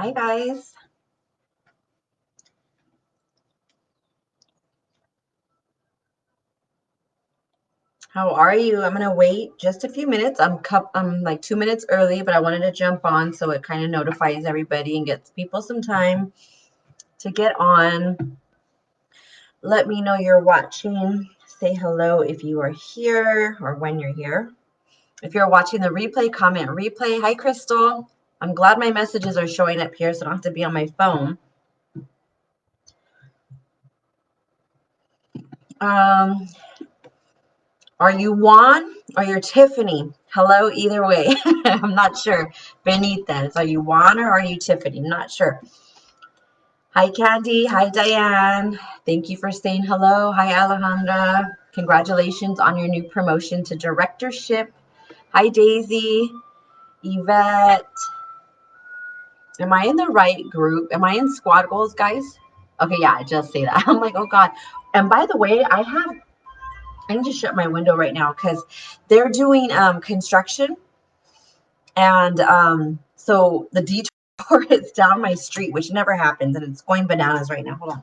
Hi, guys. How are you? I'm gonna wait just a few minutes. I'm like 2 minutes early, but I wanted to jump on so it kind of notifies everybody and gets people some time to get on. Let me know you're watching. Say hello if you are here or when you're here. If you're watching the replay, comment replay. Hi, Crystal. I'm glad my messages are showing up here so I don't have to be on my phone. Um, Are you Juan or you're Tiffany? Hello, either way. I'm not sure. Benitez, are you Juan or are you Tiffany? I'm not sure. Hi, Candy. Hi, Diane. Thank you for saying hello. Hi, Alejandra. Congratulations on your new promotion to directorship. Hi, Daisy. Yvette. Am I in the right group? Am I in squad goals, guys? Okay, yeah, I just say that. I'm like, oh, God. And by the way, I need to shut my window right now because they're doing construction. And so the detour is down my street, which never happens. And it's going bananas right now. Hold on.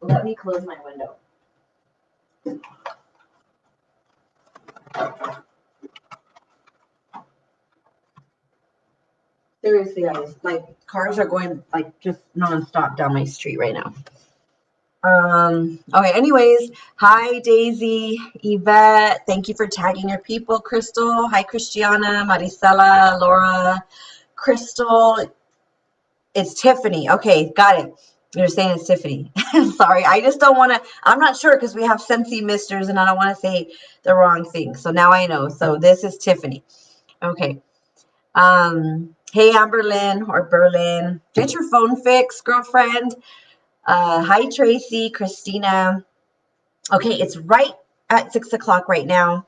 Let me close my window. Seriously, guys, like cars are going like just nonstop down my street right now. Okay, anyways, hi Daisy, Yvette, thank you for tagging your people. Crystal, hi Christiana, Maricela, Laura, Crystal, it's Tiffany. Okay, got it. You're saying it's Tiffany. Sorry, I just don't want to, I'm not sure because we have Scentsy Misters and I don't want to say the wrong thing. So now I know. So this is Tiffany. Okay. Hey Amberlyn or Berlin. Get your phone fixed, girlfriend. Hi Tracy, Christina. Okay, it's right at 6 o'clock right now.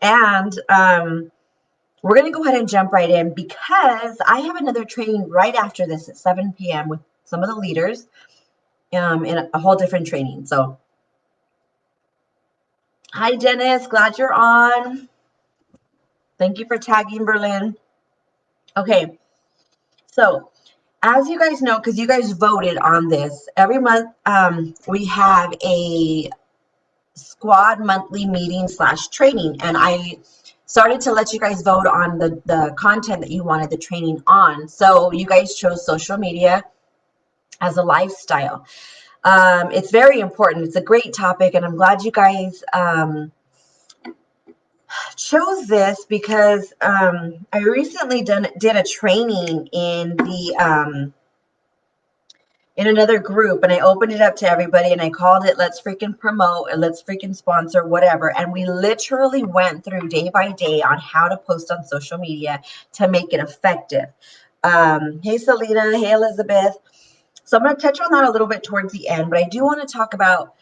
And we're going to go ahead and jump right in because I have another training right after this at 7 p.m. with some of the leaders in a whole different training. So, hi, Dennis. Glad you're on. Thank you for tagging Berlin. Okay. So, as you guys know, because you guys voted on this, every month we have a squad monthly meeting / training. And I started to let you guys vote on the content that you wanted the training on. So, you guys chose social media as a lifestyle. It's very important. It's a great topic, and I'm glad you guys chose this because I recently did a training in another group, and I opened it up to everybody, and I called it "Let's freaking promote" and "Let's freaking sponsor," whatever. And we literally went through day by day on how to post on social media to make it effective. Hey, Selena. Hey, Elizabeth. So I'm going to touch on that a little bit towards the end, but I do want to talk about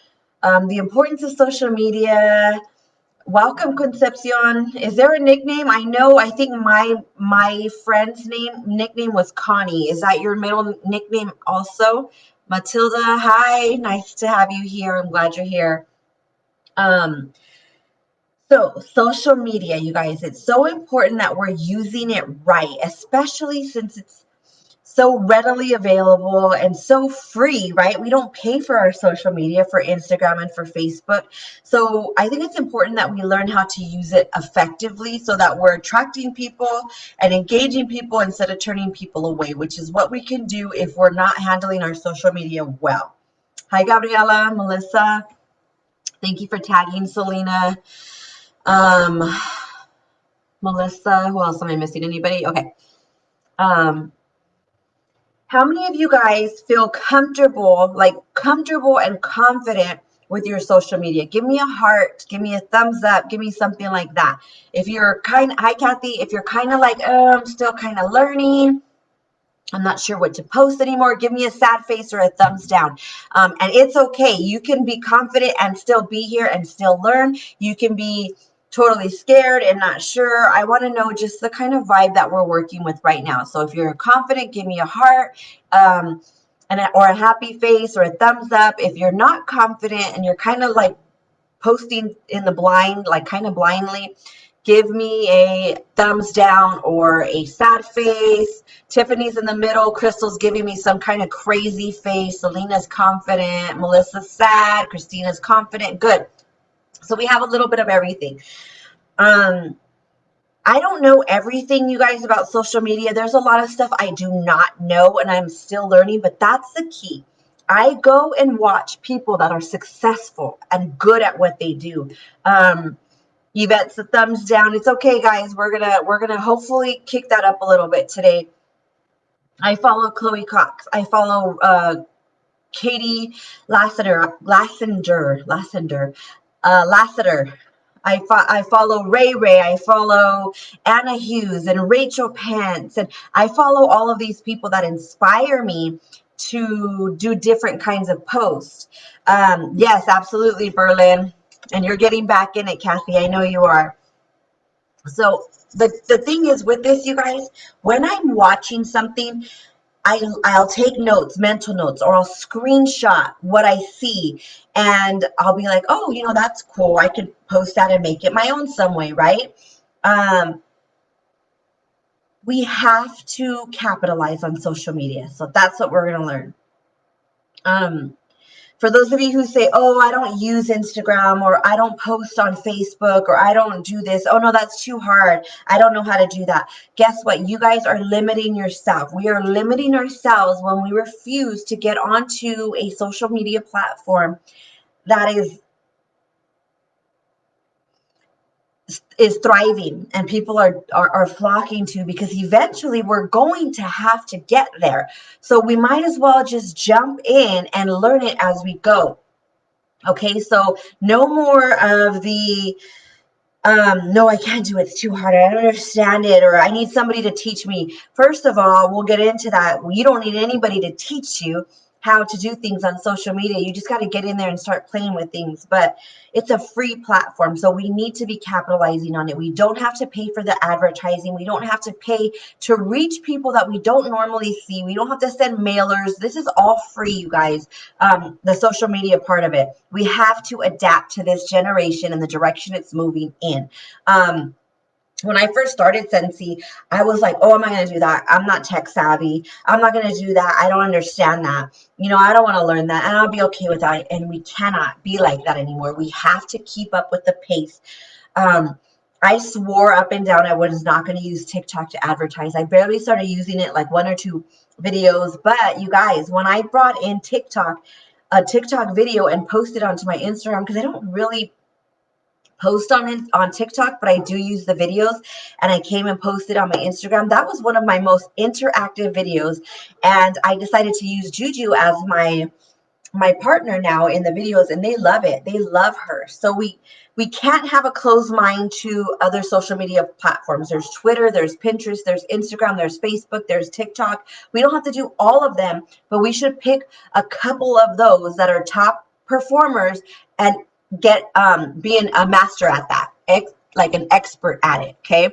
the importance of social media. Welcome, Concepcion. Is there a nickname? I think my friend's nickname was Connie. Is that your middle nickname also? Matilda, hi. Nice to have you here. I'm glad you're here. So social media, you guys, it's so important that we're using it right, especially since it's so readily available and so free, right? We don't pay for our social media for Instagram and for Facebook. So I think it's important that we learn how to use it effectively so that we're attracting people and engaging people instead of turning people away, which is what we can do if we're not handling our social media well. Hi, Gabriela, Melissa. Thank you for tagging Selena. Melissa, who else am I missing? Anybody? Okay. How many of you guys feel comfortable and confident with your social media? Give me a heart, give me a thumbs up, give me something like that. If you're hi Kathy, if you're kind of like, oh, I'm still kind of learning, I'm not sure what to post anymore, give me a sad face or a thumbs down. And it's okay. You can be confident and still be here and still learn. You can be totally scared and not sure. I want to know just the kind of vibe that we're working with right now. So if you're confident, give me a heart or a happy face or a thumbs up. If you're not confident and you're kind of like posting in the blind, like kind of blindly, give me a thumbs down or a sad face. Tiffany's in the middle. Crystal's giving me some kind of crazy face. Selena's confident. Melissa's sad. Christina's confident. Good. So we have a little bit of everything. I don't know everything, you guys, about social media. There's a lot of stuff I do not know, and I'm still learning, but that's the key. I go and watch people that are successful and good at what they do. Yvette's a thumbs down. It's okay, guys. We're gonna hopefully kick that up a little bit today. I follow Chloe Cox. I follow Katie Lassiter. I follow Ray Ray. I follow Anna Hughes and Rachel Pence, and I follow all of these people that inspire me to do different kinds of posts. Yes, absolutely, Berlin. And you're getting back in it, Kathy. I know you are. So the thing is with this, you guys, when I'm watching something, I'll take notes, mental notes, or I'll screenshot what I see, and I'll be like, oh, that's cool. I could post that and make it my own some way, right? We have to capitalize on social media. So that's what we're going to learn. For those of you who say, oh, I don't use Instagram, or I don't post on Facebook, or I don't do this. Oh, no, that's too hard. I don't know how to do that. Guess what? You guys are limiting yourself. We are limiting ourselves when we refuse to get onto a social media platform that is thriving and people are flocking to, because eventually we're going to have to get there. So we might as well just jump in and learn it as we go. Okay, so no more of the no, I can't do it. It's too hard. I don't understand it, or I need somebody to teach me. First of all, we'll get into that. You don't need anybody to teach you how to do things on social media. You just got to get in there and start playing with things. But it's a free platform, so we need to be capitalizing on it. We don't have to pay for the advertising. We don't have to pay to reach people that we don't normally see. We don't have to send mailers. This is all free, you guys. The social media part of it. We have to adapt to this generation and the direction it's moving in. When I first started Scentsy, I was like, oh, am I going to do that? I'm not tech savvy. I'm not going to do that. I don't understand that. I don't want to learn that. And I'll be okay with that. And we cannot be like that anymore. We have to keep up with the pace. I swore up and down I was not going to use TikTok to advertise. I barely started using it, like 1 or 2 videos. But you guys, when I brought in a TikTok video and posted onto my Instagram, because I don't really post on TikTok, but I do use the videos, and I came and posted on my Instagram. That was one of my most interactive videos, and I decided to use Juju as my partner now in the videos, and they love it. They love her. So we can't have a closed mind to other social media platforms. There's Twitter, there's Pinterest, there's Instagram, there's Facebook, there's TikTok. We don't have to do all of them, but we should pick a couple of those that are top performers and get being a master at that, like an expert at it. Okay.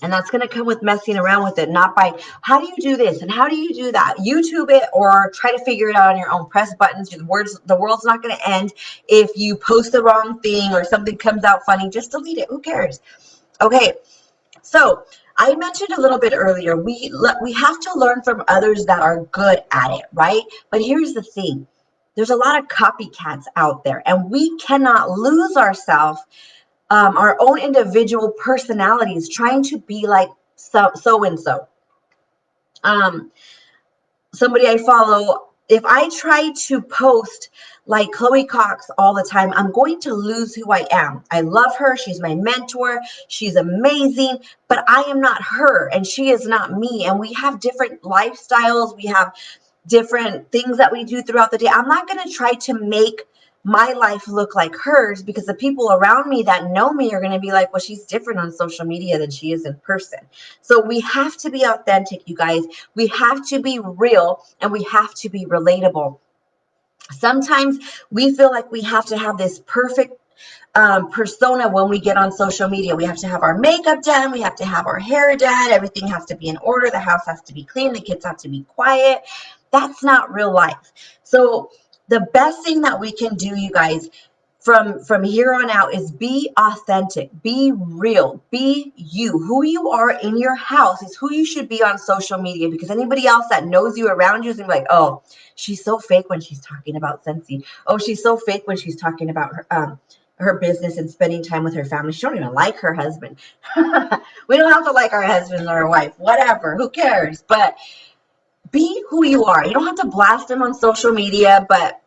And that's going to come with messing around with it, not by how do you do this and how do you do that. YouTube it or try to figure it out on your own. Press buttons. The world's not going to end if you post the wrong thing or something comes out funny. Just delete it. Who cares? Okay. So I mentioned a little bit earlier, we have to learn from others that are good at it, right? But here's the thing. There's a lot of copycats out there, and we cannot lose ourselves, our own individual personalities, trying to be like so-and-so. Somebody I follow, if I try to post like Chloe Cox all the time, I'm going to lose who I am. I love her. She's my mentor. She's amazing, but I am not her, and she is not me. And we have different lifestyles. We have different things that we do throughout the day. I'm not going to try to make my life look like hers, because the people around me that know me are going to be like, well, she's different on social media than she is in person. So we have to be authentic, you guys. We have to be real, and we have to be relatable. Sometimes we feel like we have to have this perfect persona when we get on social media. We have to have our makeup done. We have to have our hair done. Everything has to be in order. The house has to be clean. The kids have to be quiet. That's not real life. So the best thing that we can do, you guys, from here on out is be authentic, be real, be you. Who you are in your house is who you should be on social media, because anybody else that knows you around you is gonna be like, oh, she's so fake when she's talking about Scentsy. Oh, she's so fake when she's talking about her business and spending time with her family. She don't even like her husband. We don't have to like our husband or our wife, whatever, who cares? But be who you are. You don't have to blast them on social media, but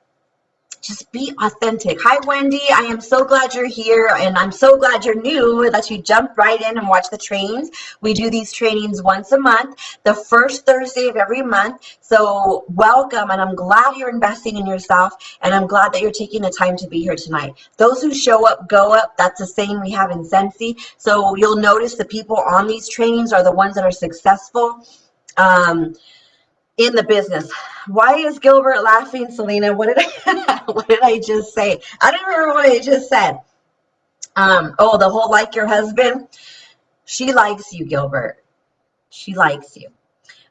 just be authentic. Hi, Wendy. I am so glad you're here, and I'm so glad you're new, that you jumped right in and watched the trainings. We do these trainings once a month, the first Thursday of every month. So welcome, and I'm glad you're investing in yourself, and I'm glad that you're taking the time to be here tonight. Those who show up, go up. That's the saying we have in Scentsy. So you'll notice the people on these trainings are the ones that are successful in the business. Why is Gilbert laughing, Selena? What did I just say? I don't remember what I just said. Oh, the whole like your husband. She likes you, Gilbert. She likes you.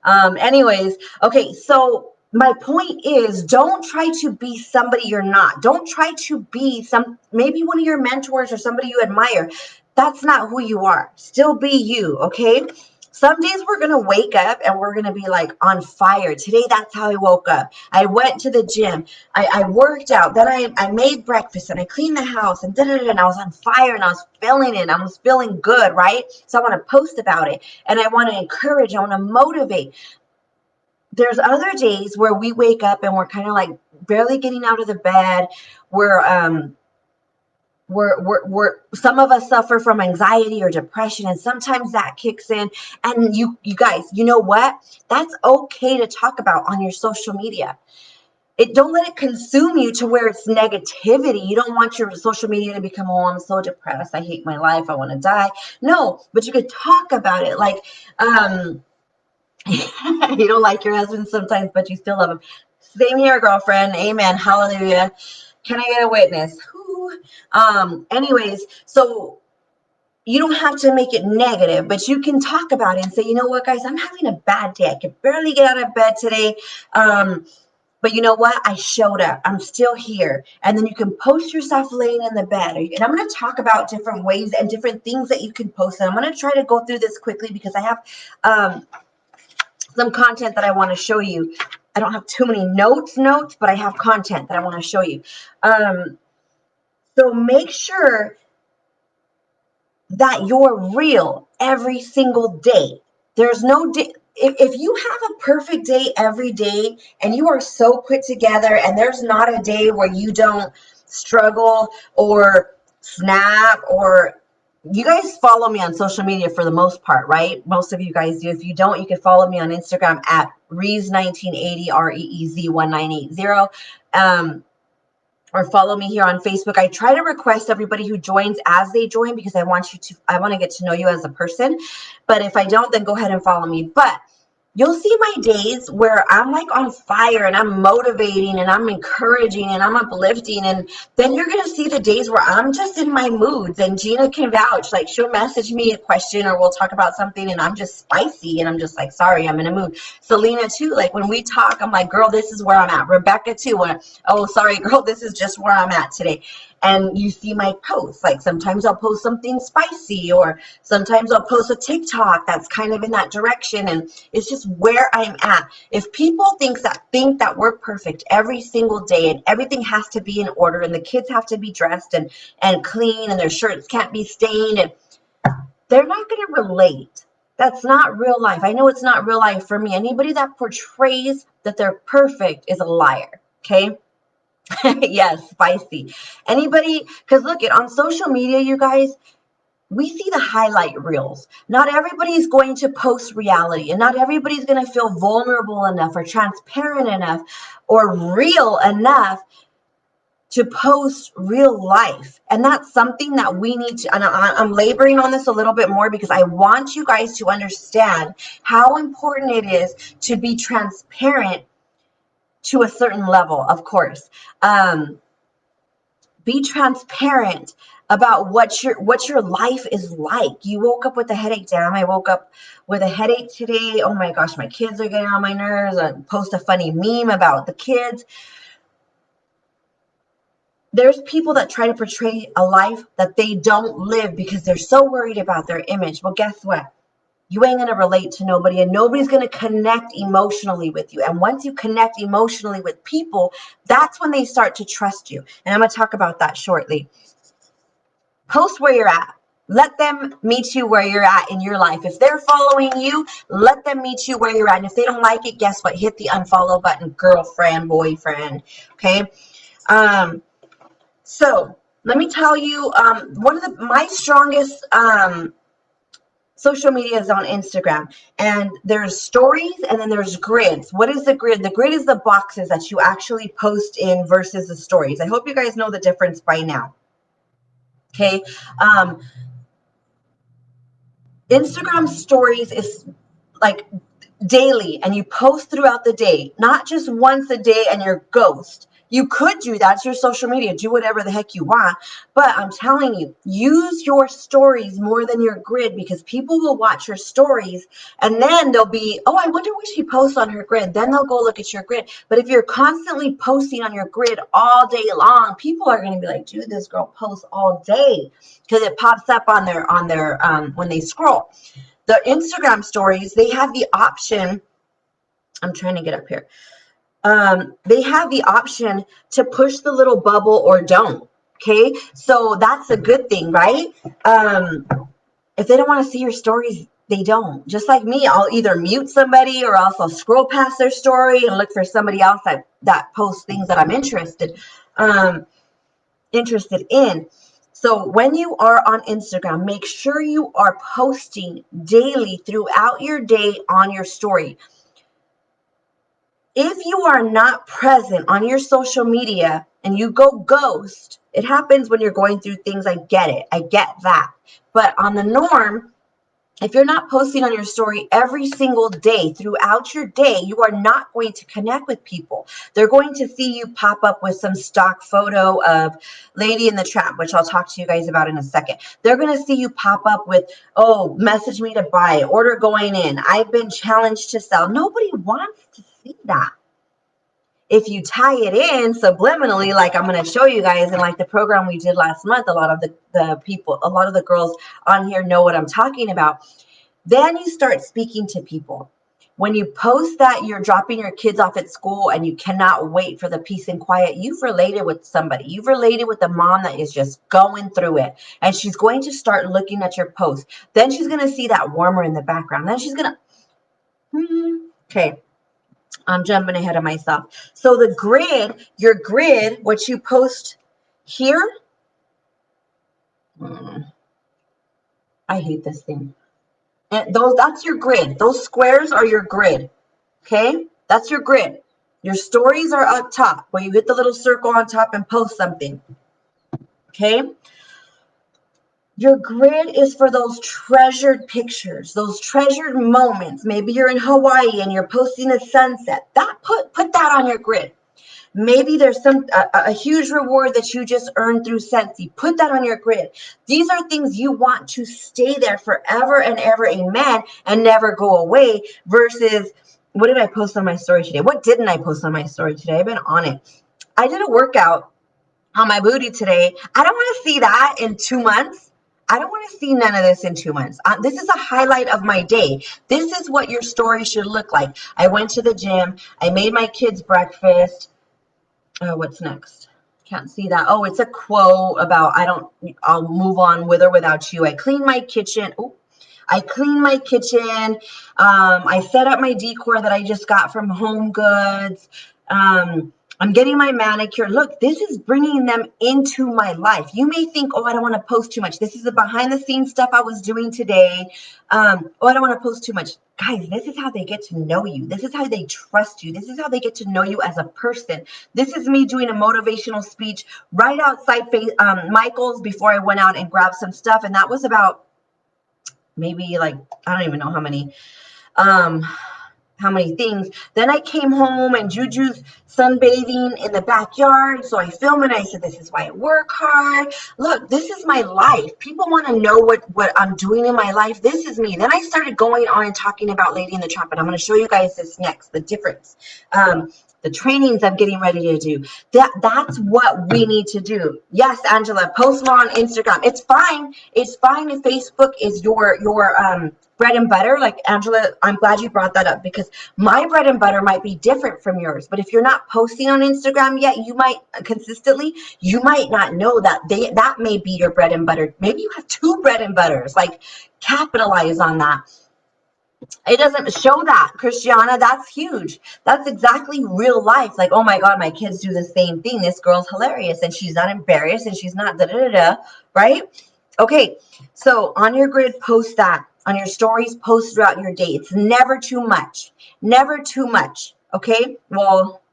Anyways, okay, so my point is, don't try to be somebody you're not. Don't try to be maybe one of your mentors or somebody you admire. That's not who you are. Still be you, okay? Some days we're going to wake up and we're going to be like on fire. Today, that's how I woke up. I went to the gym. I worked out. Then I made breakfast and I cleaned the house and and I was on fire and I was feeling it. I was feeling good, right? So I want to post about it and I want to encourage. I want to motivate. There's other days where we wake up and we're kind of like barely getting out of the bed. We're some of us suffer from anxiety or depression, and sometimes that kicks in. And you guys, you know what? That's okay to talk about on your social media. Don't let it consume you to where it's negativity. You don't want your social media to become, oh, I'm so depressed, I hate my life, I want to die. No, but you could talk about it. Like, you don't like your husband sometimes, but you still love him. Same here, girlfriend. Amen. Hallelujah. Can I get a witness? Anyways, so you don't have to make it negative, but you can talk about it and say, you know what, guys, I'm having a bad day. I could barely get out of bed today. But you know what? I showed up. I'm still here. And then you can post yourself laying in the bed. And I'm going to talk about different ways and different things that you can post. And I'm going to try to go through this quickly because I have some content that I want to show you. I don't have too many notes, but I have content that I want to show you. So make sure that you're real every single day. There's no day. If you have a perfect day every day and you are so put together and there's not a day where you don't struggle or snap, or you guys follow me on social media for the most part, right? Most of you guys do. If you don't, you can follow me on Instagram at Reez1980, REEZ1980. Or follow me here on Facebook. I try to request everybody who joins as they join because I want to get to know you as a person. But if I don't, then go ahead and follow me. But you'll see my days where I'm like on fire and I'm motivating and I'm encouraging and I'm uplifting. And then you're going to see the days where I'm just in my moods, and Gina can vouch. Like, she'll message me a question or we'll talk about something and I'm just spicy and I'm just like, sorry, I'm in a mood. Selena too, like when we talk, I'm like, girl, this is where I'm at. Rebecca too, oh, sorry, girl, this is just where I'm at today. And you see my posts, like sometimes I'll post something spicy, or sometimes I'll post a TikTok that's kind of in that direction. And it's just where I'm at. If people think that we're perfect every single day and everything has to be in order and the kids have to be dressed and clean and their shirts can't be stained, and they're not going to relate. That's not real life. I know it's not real life for me. Anybody that portrays that they're perfect is a liar. Okay. Yes, spicy. Anybody, because look, on social media, you guys, we see the highlight reels. Not everybody's going to post reality, and not everybody's going to feel vulnerable enough or transparent enough or real enough to post real life. And that's something that we need to, and I'm laboring on this a little bit more because I want you guys to understand how important it is to be transparent to a certain level, of course. Be transparent about what your life is like. You woke up with a headache. Damn, I woke up with a headache today. Oh my gosh, my kids are getting on my nerves. I post a funny meme about the kids. There's people that try to portray a life that they don't live because they're so worried about their image. Well, guess what? You ain't going to relate to nobody, and nobody's going to connect emotionally with you. And once you connect emotionally with people, that's when they start to trust you. And I'm going to talk about that shortly. Post where you're at. Let them meet you where you're at in your life. If they're following you, let them meet you where you're at. And if they don't like it, guess what? Hit the unfollow button, girlfriend, boyfriend. Okay. So let me tell you, one of my strongest social media is on Instagram, and there's stories and then there's grids. What is the grid? The grid is the boxes that you actually post in versus the stories. I hope you guys know the difference by now. Okay. Instagram stories is like daily, and you post throughout the day, not just once a day and you're ghost. You could do that. It's your social media. Do whatever the heck you want. But I'm telling you, use your stories more than your grid, because people will watch your stories and then they'll be, oh, I wonder what she posts on her grid. Then they'll go look at your grid. But if you're constantly posting on your grid all day long, people are going to be like, dude, this girl posts all day, because it pops up on their when they scroll. The Instagram stories, they have the option. I'm trying to get up here. They have the option to push the little bubble or don't. Okay. So that's a good thing, right? If they don't want to see your stories, they don't. Just like me, I'll either mute somebody or else I'll scroll past their story and look for somebody else that posts things that I'm interested in. So when you are on Instagram, make sure you are posting daily throughout your day on your story. If you are not present on your social media and you go ghost, it happens when you're going through things. I get it. I get that. But on the norm, if you're not posting on your story every single day throughout your day, you are not going to connect with people. They're going to see you pop up with some stock photo of Lady in the Trap, which I'll talk to you guys about in a second. They're going to see you pop up with, oh, message me to buy, order going in, I've been challenged to sell. Nobody wants to see that. If you tie it in subliminally, like I'm going to show you guys in like the program we did last month, a lot of the girls on here know what I'm talking about. Then you start speaking to people. When you post that you're dropping your kids off at school and you cannot wait for the peace and quiet, you've related with somebody. You've related with the mom that is just going through it. And she's going to start looking at your post. Then she's going to see that warmer in the background. Then she's going to, okay. I'm jumping ahead of myself. So the grid, your grid, what you post here, I hate this thing. And that's your grid. Those squares are your grid. Okay? That's your grid. Your stories are up top where you hit the little circle on top and post something. Okay? Your grid is for those treasured pictures, those treasured moments. Maybe you're in Hawaii and you're posting a sunset. Put that on your grid. Maybe there's a huge reward that you just earned through Sensi. Put that on your grid. These are things you want to stay there forever and ever, amen, and never go away, versus, what did I post on my story today? What didn't I post on my story today? I've been on it. I did a workout on my booty today. I don't want to see that in 2 months. I don't want to see none of this in 2 months. This is a highlight of my day. This is what your story should look like. I went to the gym. I made my kids breakfast. What's next? Can't see that. Oh, it's a quote about I'll move on with or without you. I cleaned my kitchen. I set up my decor that I just got from Home Goods. I'm getting my manicure. Look, this is bringing them into my life. You may think, oh, I don't want to post too much. This is the behind the scenes stuff I was doing today. I don't want to post too much. Guys, this is how they get to know you. This is how they trust you. This is how they get to know you as a person. This is me doing a motivational speech right outside Michael's before I went out and grabbed some stuff. And that was about maybe I don't even know how many things. Then I came home and Juju's sunbathing in the backyard. So I filmed and I said, this is why I work hard. Look, this is my life. People want to know what I'm doing in my life. This is me. Then I started going on and talking about Lady in the Trap. And I'm going to show you guys this next, the difference. the trainings I'm getting ready to do. That's what we need to do. Yes, Angela, post more on Instagram. It's fine. It's fine if Facebook is your bread and butter. Like, Angela, I'm glad you brought that up, because my bread and butter might be different from yours. But if you're not posting on Instagram yet, you might consistently, you might not know that that may be your bread and butter. Maybe you have two bread and butters. Like, capitalize on that. It doesn't show that, Christiana. That's huge. That's exactly real life. Like, oh my God, my kids do the same thing. This girl's hilarious, and she's not embarrassed, and she's not da-da-da-da, right? Okay, so on your grid, post that. On your stories, post throughout your day. It's never too much. Never too much, okay? Well,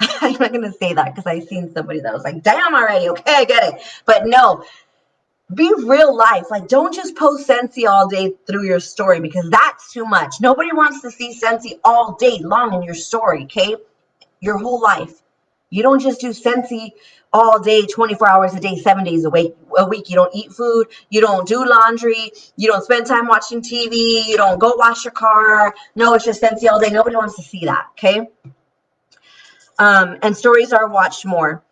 I'm not going to say that because I seen somebody that was like, damn already, okay, I get it. But no, be real life. Like, don't just post Scentsy all day through your story, because that's too much. Nobody wants to see Scentsy all day long in your story, okay? Your whole life. You don't just do Scentsy all day, 24 hours a day, 7 days a week. You don't eat food. You don't do laundry. You don't spend time watching TV. You don't go wash your car. No, it's just Scentsy all day. Nobody wants to see that, okay? And stories are watched more.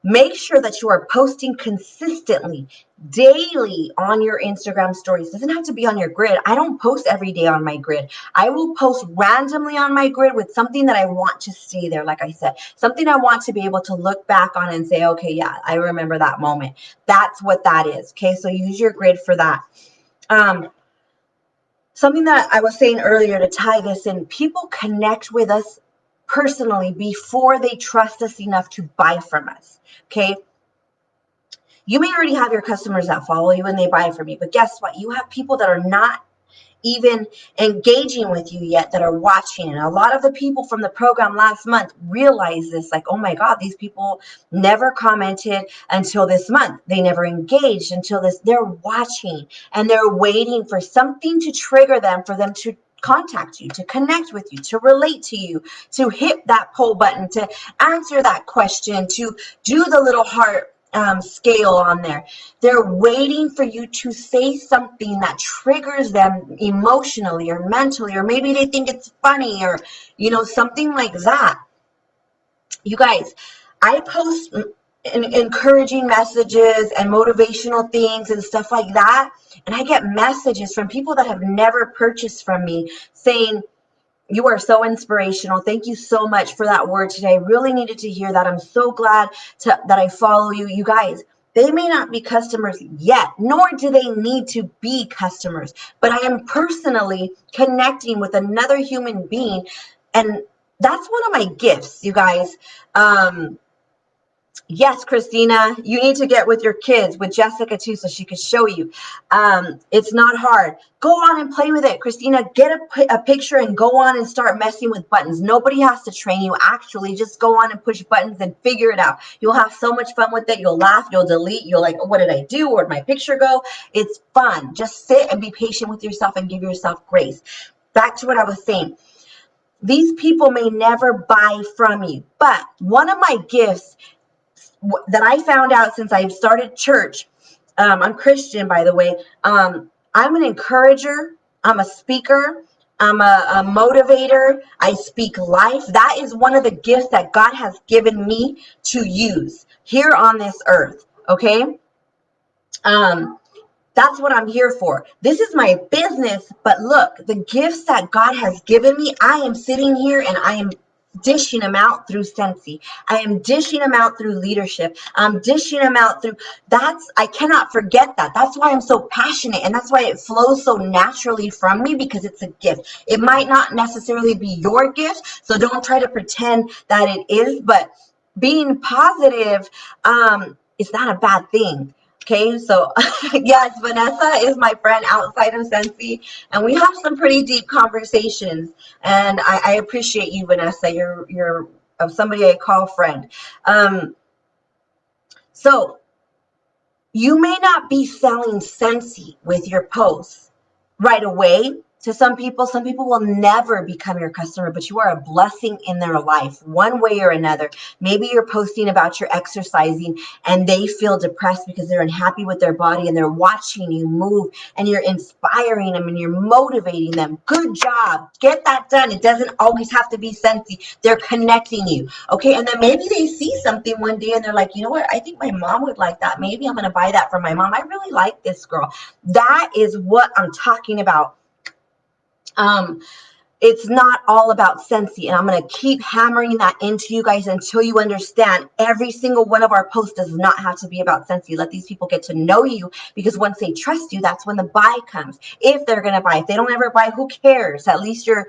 Make sure that you are posting consistently, daily on your Instagram stories. It doesn't have to be on your grid. I don't post every day on my grid. I will post randomly on my grid with something that I want to stay there. Like I said, something I want to be able to look back on and say, okay, yeah, I remember that moment. That's what that is. Okay, so use your grid for that. Something that I was saying earlier to tie this in, people connect with us personally before they trust us enough to buy from us. Okay. You may already have your customers that follow you and they buy from you, but guess what? You have people that are not even engaging with you yet that are watching. And a lot of the people from the program last month realized this, like, oh my God, these people never commented until this month. They never engaged until this. They're watching and they're waiting for something to trigger them, for them to contact you, to connect with you, to relate to you, to hit that poll button, to answer that question, to do the little heart scale on there. They're waiting for you to say something that triggers them emotionally or mentally, or maybe they think it's funny, or, you know, something like that. You guys, I post encouraging messages and motivational things and stuff like that, and I get messages from people that have never purchased from me saying, you are so inspirational. Thank you so much for that word today. I really needed to hear that. I'm so glad that I follow you. You guys, they may not be customers yet, nor do they need to be customers, but I am personally connecting with another human being. And that's one of my gifts, you guys. Yes, Christina, you need to get with your kids, with Jessica too, so she could show you. It's not hard. Go on and play with it. Christina, get a picture and go on and start messing with buttons. Nobody has to train you. Actually, just go on and push buttons and figure it out. You'll have so much fun with it. You'll laugh, you'll delete, you'll like, oh, what did I do? Where'd my picture go? It's fun. Just sit and be patient with yourself and give yourself grace. Back to what I was saying. These people may never buy from you, but one of my gifts that I found out since I've started church, I'm Christian, by the way. I'm an encourager. I'm a speaker. I'm a motivator. I speak life. That is one of the gifts that God has given me to use here on this earth. Okay. That's what I'm here for. This is my business, but look, the gifts that God has given me, I am sitting here and I am dishing them out through Scentsy. I am dishing them out through leadership. I'm dishing them out through, I cannot forget that. That's why I'm so passionate, and that's why it flows so naturally from me, because it's a gift. It might not necessarily be your gift, so don't try to pretend that it is, but being positive is not a bad thing. Okay, so yes, Vanessa is my friend outside of Scentsy, and we have some pretty deep conversations. And I appreciate you, Vanessa. You're somebody I call friend. So you may not be selling Scentsy with your posts right away to some people. Some people will never become your customer, but you are a blessing in their life, one way or another. Maybe you're posting about your exercising and they feel depressed because they're unhappy with their body and they're watching you move and you're inspiring them and you're motivating them. Good job. Get that done. It doesn't always have to be Scentsy. They're connecting you. Okay. And then maybe they see something one day and they're like, you know what? I think my mom would like that. Maybe I'm going to buy that for my mom. I really like this girl. That is what I'm talking about. It's not all about Scentsy, and I'm going to keep hammering that into you guys until you understand every single one of our posts does not have to be about Scentsy. Let these people get to know you, because once they trust you, that's when the buy comes. If they're going to buy, if they don't ever buy, who cares? At least you're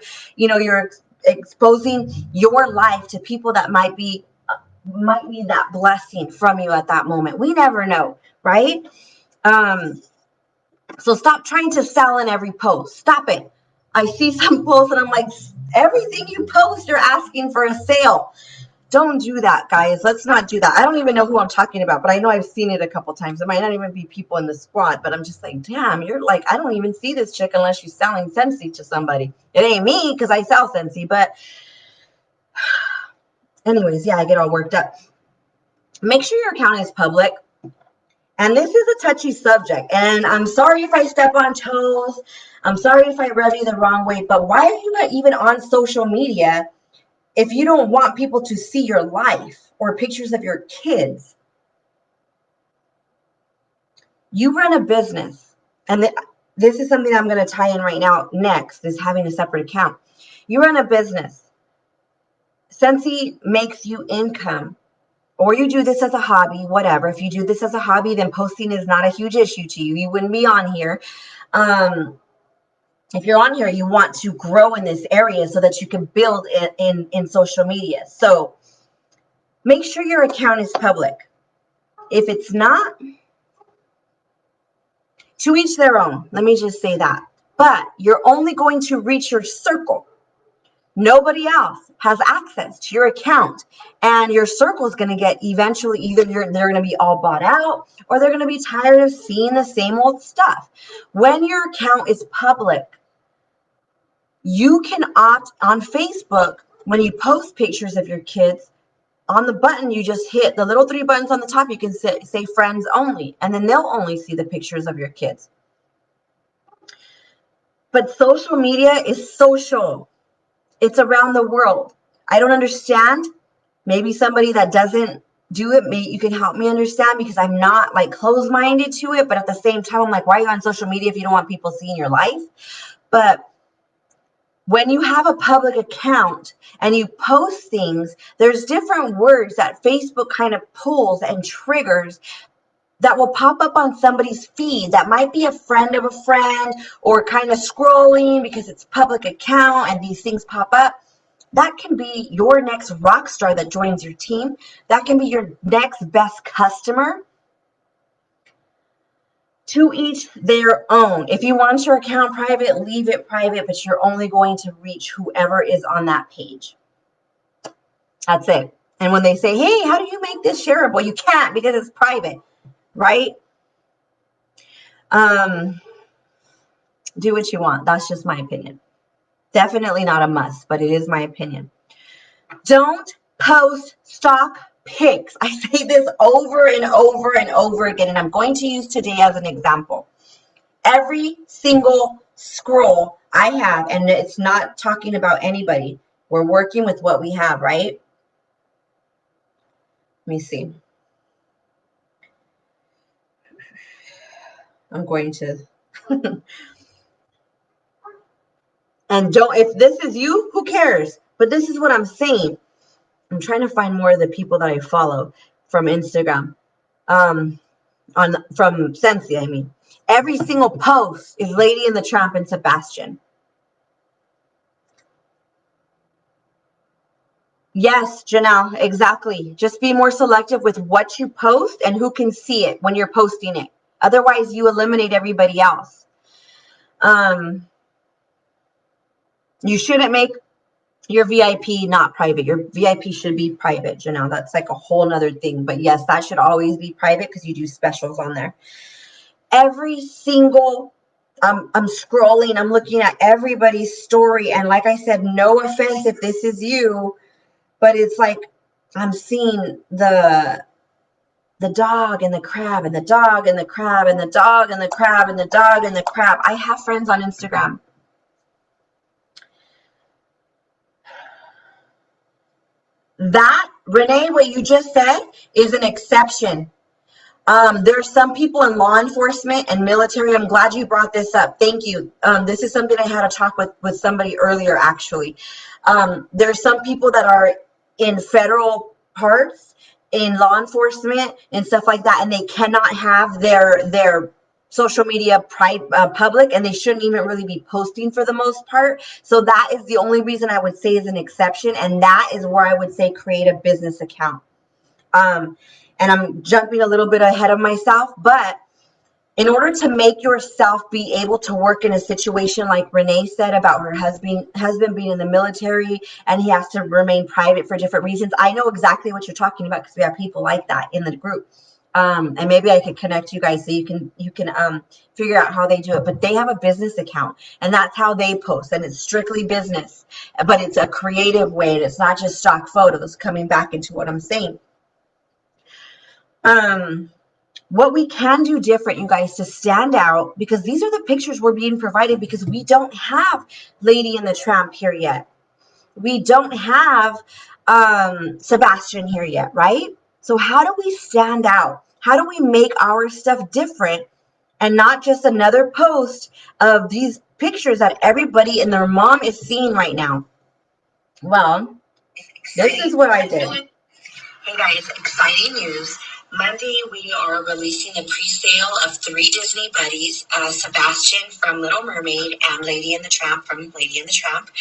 exposing your life to people that might need that blessing from you at that moment. We never know, right? So stop trying to sell in every post. Stop it. I see some posts and I'm like, everything you post, you're asking for a sale. Don't do that, guys. Let's not do that. I don't even know who I'm talking about, but I know I've seen it a couple times. It might not even be people in the squad, but I'm just like, damn, you're like, I don't even see this chick unless she's selling Scentsy to somebody. It ain't me because I sell Scentsy, but anyways, yeah, I get all worked up. Make sure your account is public. And this is a touchy subject, and I'm sorry if I step on toes. I'm sorry if I rub you the wrong way, but why are you not even on social media if you don't want people to see your life or pictures of your kids? You run a business, and this is something I'm going to tie in right now next, is having a separate account. You run a business. Scentsy makes you income. Or you do this as a hobby, whatever. If you do this as a hobby, then posting is not a huge issue to you. You wouldn't be on here. If you're on here, you want to grow in this area so that you can build in social media. So make sure your account is public. If it's not, to each their own. Let me just say that. But you're only going to reach your circle. Nobody else has access to your account, and your circle is going to get eventually either they're going to be all bought out or they're going to be tired of seeing the same old stuff. When your account is public, you can opt on Facebook when you post pictures of your kids. On the button, you just hit the little 3 buttons on the top. You can say friends only, and then they'll only see the pictures of your kids. But social media is social. It's around the world. I don't understand. Maybe somebody that doesn't do it, you can help me understand, because I'm not like closed-minded to it. But at the same time, I'm like, why are you on social media if you don't want people seeing your life? But when you have a public account and you post things, there's different words that Facebook kind of pulls and triggers that will pop up on somebody's feed that might be a friend of a friend, or kind of scrolling because it's public account and these things pop up. That can be your next rock star that joins your team. That can be your next best customer. To each their own. If you want your account private, leave it private, but you're only going to reach whoever is on that page. That's it. And when they say, hey, how do you make this shareable? You can't, because it's private. Right? Do what you want. That's just my opinion. Definitely not a must, but it is my opinion. Don't post stock pics. I say this over and over and over again, and I'm going to use today as an example. Every single scroll I have, and it's not talking about anybody. We're working with what we have, right? Let me see. I'm going to. And if this is you, who cares? But this is what I'm saying. I'm trying to find more of the people that I follow from Instagram. From Scentsy, I mean. Every single post is Lady and the Tramp and Sebastian. Yes, Janelle, exactly. Just be more selective with what you post and who can see it when you're posting it. Otherwise, you eliminate everybody else. You shouldn't make your VIP not private. Your VIP should be private, Janelle. That's like a whole nother thing. But yes, that should always be private because you do specials on there. Every single I'm scrolling, I'm looking at everybody's story, and like I said, no offense if this is you, but it's like I'm seeing the dog and the crab and the dog and the crab and the dog and the crab and the dog and the crab. I have friends on Instagram. That, Renee, what you just said is an exception. There's some people in law enforcement and military. I'm glad you brought this up. Thank you. This is something I had a talk with somebody earlier, actually. There's some people that are in federal parts, in law enforcement and stuff like that, and they cannot have their social media public, and they shouldn't even really be posting for the most part. So that is the only reason I would say is an exception, and that is where I would say create a business account. And I'm jumping a little bit ahead of myself, but in order to make yourself be able to work in a situation like Renee said about her husband being in the military and he has to remain private for different reasons, I know exactly what you're talking about because we have people like that in the group. And maybe I could connect you guys so you can figure out how they do it. But they have a business account, and that's how they post, and it's strictly business, but it's a creative way, and it's not just stock photos. Coming back into what I'm saying. What we can do different, you guys, to stand out, because these are the pictures we're being provided because we don't have Lady and the Tramp here yet. We don't have Sebastian here yet, right? So how do we stand out? How do we make our stuff different and not just another post of these pictures that everybody and their mom is seeing right now? Well, this is what I did. Hey guys, exciting news. Monday, we are releasing a pre-sale of 3 Disney buddies, Sebastian from Little Mermaid and Lady and the Tramp from Lady and the Tramp.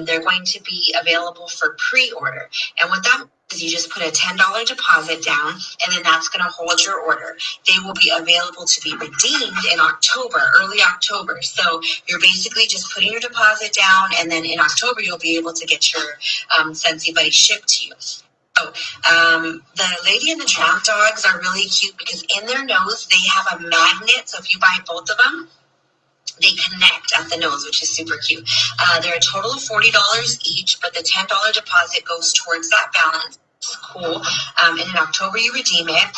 They're going to be available for pre-order. And what that is, you just put a $10 deposit down, and then that's going to hold your order. They will be available to be redeemed in October, early October. So you're basically just putting your deposit down, and then in October, you'll be able to get your Scentsy Buddy shipped to you. So, the Lady and the Tramp dogs are really cute because in their nose, they have a magnet. So if you buy both of them, they connect at the nose, which is super cute. They're a total of $40 each, but the $10 deposit goes towards that balance. Cool. And in October, you redeem it.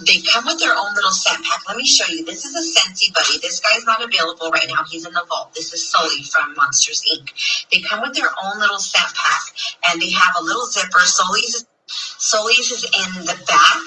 They come with their own little scent pack. Let me show you. This is a Scentsy Buddy. This guy's not available right now. He's in the vault. This is Sully from Monsters, Inc. They come with their own little scent pack, and they have a little zipper. Sully's is in the back,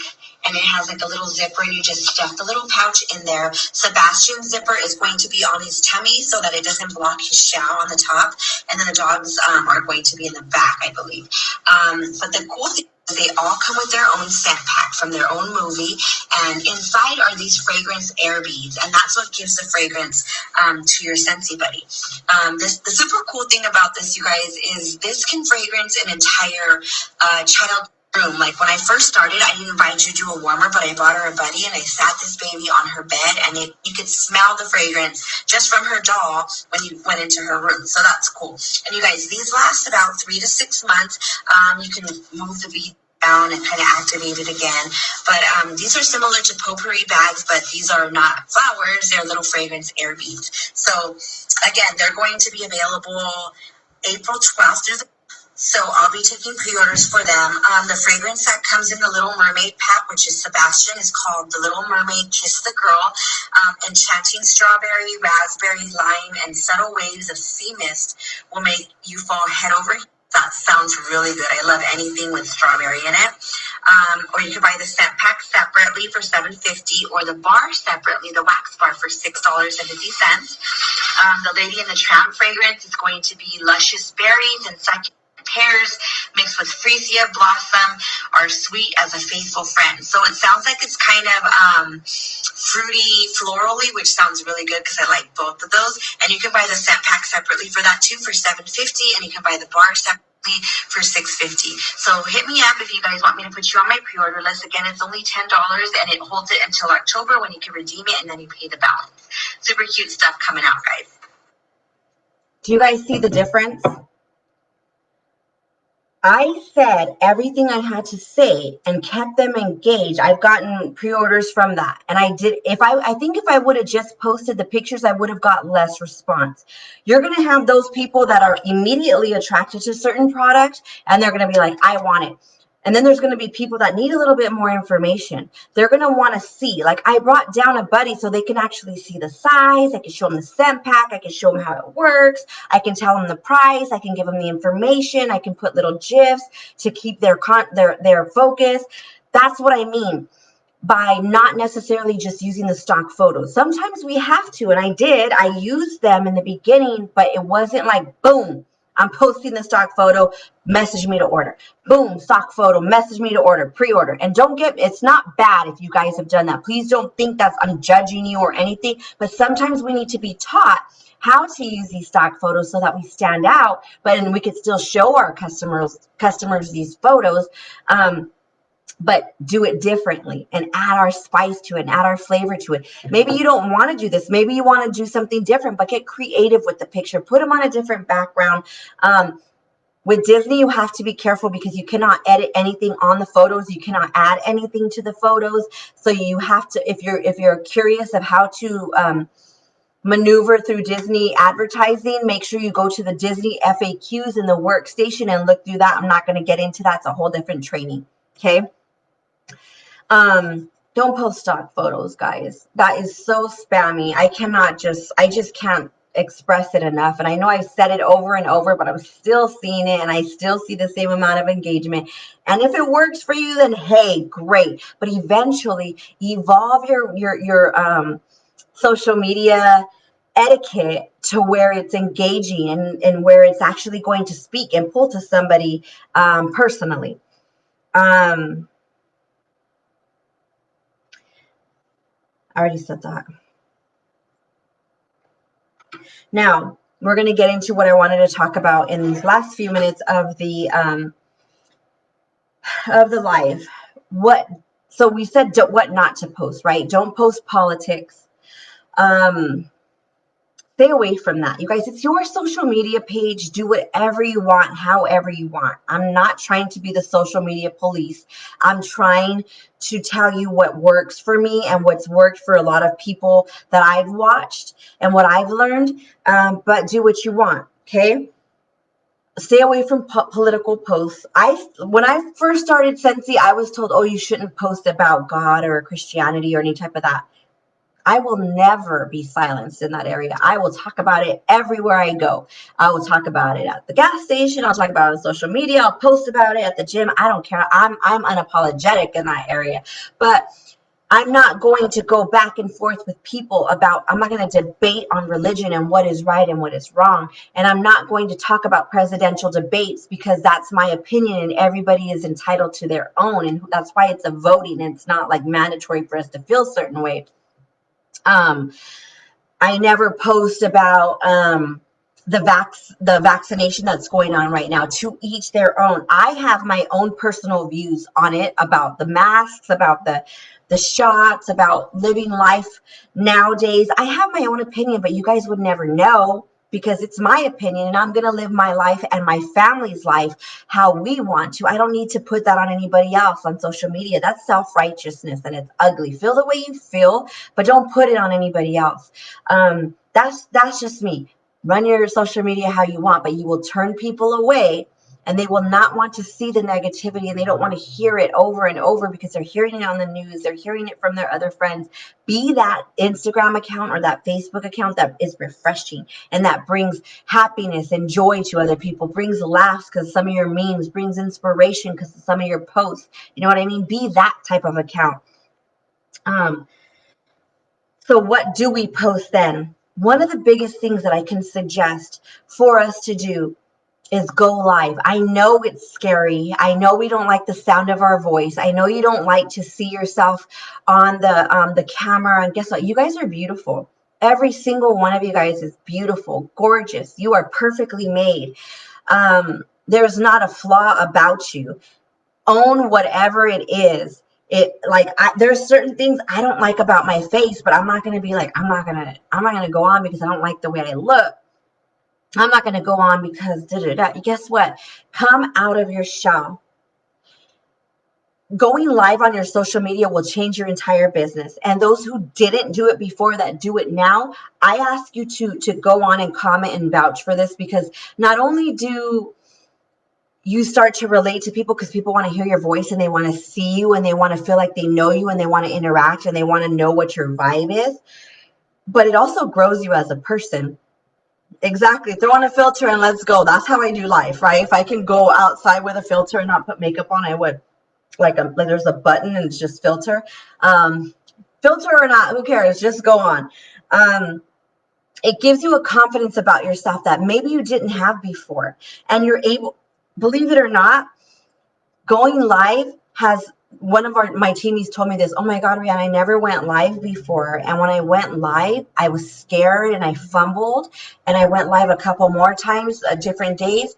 and it has like a little zipper, and you just stuff the little pouch in there. Sebastian's zipper is going to be on his tummy so that it doesn't block his chow on the top, and then the dogs are going to be in the back, I believe. But the cool thing is they all come with their own scent pack from their own movie, and inside are these fragrance air beads, and that's what gives the fragrance to your Scentsy Buddy. The super cool thing about this, you guys, is this can fragrance an entire child room. Like when I first started, I didn't buy Juju a warmer, but I bought her a buddy, and I sat this baby on her bed, and you could smell the fragrance just from her doll when you went into her room. So that's cool. And you guys, these last about 3 to 6 months. You can move the bead down and kind of activate it again. But these are similar to potpourri bags, but these are not flowers. They're little fragrance air beads. So again, they're going to be available April 12th through the So I'll be taking pre-orders for them. The fragrance that comes in the Little Mermaid pack, which is Sebastian, is called The Little Mermaid Kiss the Girl. Enchanting strawberry, raspberry, lime, and subtle waves of sea mist will make you fall head over heels. That sounds really good. I love anything with strawberry in it. Or you can buy the scent pack separately for $7.50, or the bar separately, the wax bar, for $6.50. The Lady and the Tramp fragrance is going to be luscious berries and succulent pears mixed with freesia blossom are sweet as a faithful friend. So it sounds like it's kind of fruity, florally, which sounds really good because I like both of those. And you can buy the scent pack separately for that too, for $7.50, and you can buy the bar separately for $6.50. So hit me up if you guys want me to put you on my pre-order list. Again, it's only $10, and it holds it until October when you can redeem it, and then you pay the balance. Super cute stuff coming out, guys. Do you guys see the difference? I said everything I had to say and kept them engaged. I've gotten pre-orders from that. And I did, I think if I would have just posted the pictures, I would have got less response. You're going to have those people that are immediately attracted to certain products and they're going to be like, I want it. And then there's going to be people that need a little bit more information. They're going to want to see, like I brought down a buddy so they can actually see the size. I can show them the scent pack. I can show them how it works. I can tell them the price. I can give them the information. I can put little GIFs to keep their focus. That's what I mean by not necessarily just using the stock photos. Sometimes we have to, and I used them in the beginning, but it wasn't like, boom, I'm posting the stock photo, message me to order. Boom, stock photo, message me to order, pre-order. And it's not bad if you guys have done that. Please don't think that's I'm judging you or anything, but sometimes we need to be taught how to use these stock photos so that we stand out, and we could still show our customers these photos. But do it differently and add our spice to it and add our flavor to it. Maybe you don't want to do this. Maybe you want to do something different, but get creative with the picture. Put them on a different background. With Disney, you have to be careful because you cannot edit anything on the photos. You cannot add anything to the photos. So you have to, if you're curious of how to maneuver through Disney advertising, make sure you go to the Disney FAQs in the workstation and look through that. I'm not going to get into that. It's a whole different training. Okay. Don't post stock photos, guys. That is so spammy. I just can't express it enough. And I know I've said it over and over, but I'm still seeing it and I still see the same amount of engagement. And if it works for you, then hey, great. But eventually evolve your social media etiquette to where it's engaging and where it's actually going to speak and pull to somebody personally. I already said that. Now, we're going to get into what I wanted to talk about in these last few minutes of the live. So we said what not to post, right? Don't post politics. Stay away from that. You guys, it's your social media page. Do whatever you want, however you want. I'm not trying to be the social media police. I'm trying to tell you what works for me and what's worked for a lot of people that I've watched and what I've learned. But do what you want, okay? Stay away from political posts. When I first started Scentsy, I was told, oh, you shouldn't post about God or Christianity or any type of that. I will never be silenced in that area. I will talk about it everywhere I go. I will talk about it at the gas station. I'll talk about it on social media. I'll post about it at the gym. I don't care. I'm unapologetic in that area. But I'm not going to go back and forth with people I'm not going to debate on religion and what is right and what is wrong. And I'm not going to talk about presidential debates because that's my opinion and everybody is entitled to their own. And that's why it's a voting and it's not like mandatory for us to feel a certain way. I never post about the vaccination that's going on right now. To each their own. I have my own personal views on it, about the masks, about the shots, about living life nowadays. I have my own opinion, but you guys would never know because it's my opinion and I'm going to live my life and my family's life how we want to. I don't need to put that on anybody else on social media. That's self-righteousness and it's ugly. Feel the way you feel, but don't put it on anybody else. That's just me. Run your social media how you want, but you will turn people away and they will not want to see the negativity and they don't want to hear it over and over because they're hearing it on the news. They're hearing it from their other friends. Be that Instagram account or that Facebook account that is refreshing and that brings happiness and joy to other people, brings laughs because some of your memes, brings inspiration because of some of your posts. You know what I mean? Be that type of account. So what do we post then? One of the biggest things that I can suggest for us to do is go live. I know it's scary. I know we don't like the sound of our voice. I know you don't like to see yourself on the camera. And guess what? You guys are beautiful. Every single one of you guys is beautiful, gorgeous. You are perfectly made. There's not a flaw about you. Own whatever it is. There's certain things I don't like about my face, but I'm not going to be like, I'm not going to go on because I don't like the way I look. I'm not going to go on because guess what? Come out of your shell. Going live on your social media will change your entire business. And those who didn't do it before that do it now, I ask you to go on and comment and vouch for this, because not only do you start to relate to people, because people want to hear your voice and they want to see you and they want to feel like they know you and they want to interact and they want to know what your vibe is, but it also grows you as a person. Exactly. Throw on a filter and let's go. That's how I do life, right? If I can go outside with a filter and not put makeup on, I would. Like there's a button and it's just filter. Filter or not, who cares? Just go on. It gives you a confidence about yourself that maybe you didn't have before. And you're able, believe it or not, going live has, one of my teamies told me this, oh my God, Rihanna, I never went live before. And when I went live, I was scared and I fumbled, and I went live a couple more times, different days.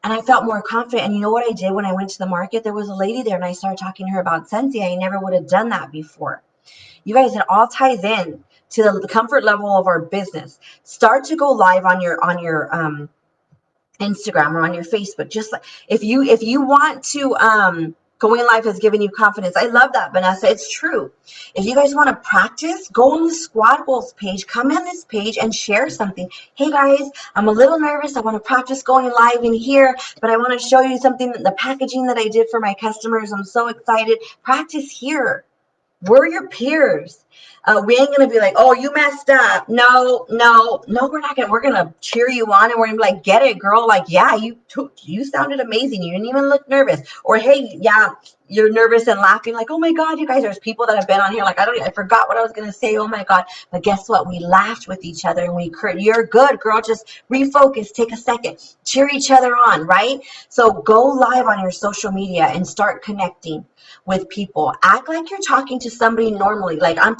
And I felt more confident. And you know what I did when I went to the market? There was a lady there and I started talking to her about Scentsy. I never would have done that before. You guys, it all ties in to the comfort level of our business. Start to go live on your Instagram or on your Facebook. Just like if you want to going live has given you confidence. I love that, Vanessa. It's true. If you guys want to practice, go on the Squad Goals page, come in this page and share something. Hey guys, I'm a little nervous. I want to practice going live in here, but I want to show you something, the packaging that I did for my customers. I'm so excited. Practice here. We're your peers. We ain't gonna be like, oh, you messed up. No, we're not gonna. We're gonna cheer you on, and we're gonna be like, get it, girl. Like, yeah, you sounded amazing. You didn't even look nervous. Or hey, yeah, you're nervous and laughing. Like, oh my God, you guys. There's people that have been on here. Like, I forgot what I was gonna say. Oh my God. But guess what? We laughed with each other, and you're good, girl. Just refocus. Take a second. Cheer each other on, right? So go live on your social media and start connecting with people. Act like you're talking to somebody normally. Like I'm